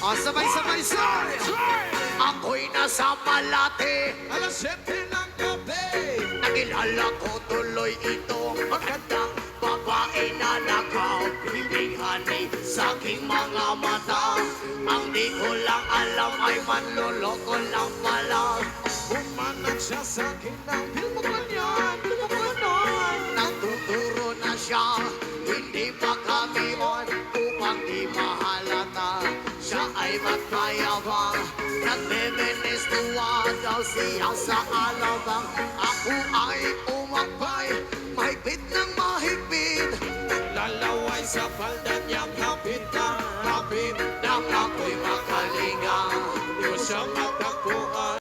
O, sabay-sabay, sabay! Ako'y nasa Malate, Alas 7 ng gabi. nakilala ko tuloy ito. Magandang babae na nakapilinghani sa aking mga mata. Ang di ko lang alam ay manloloko lang pala. Umanag siya sa akin ng film mo ganyan, film mo ganon. Nagtuturo na siya, hindi pa kami on upang di mahalata. Siya ay magpayabang, nagbe-benestuwa daw siya sa alabang. Ako ay umakbay, mahigpit ng mahigpit. Lalaway sa palda niyang hapit na hapit. Nang ako'y makalinga, Di ko siya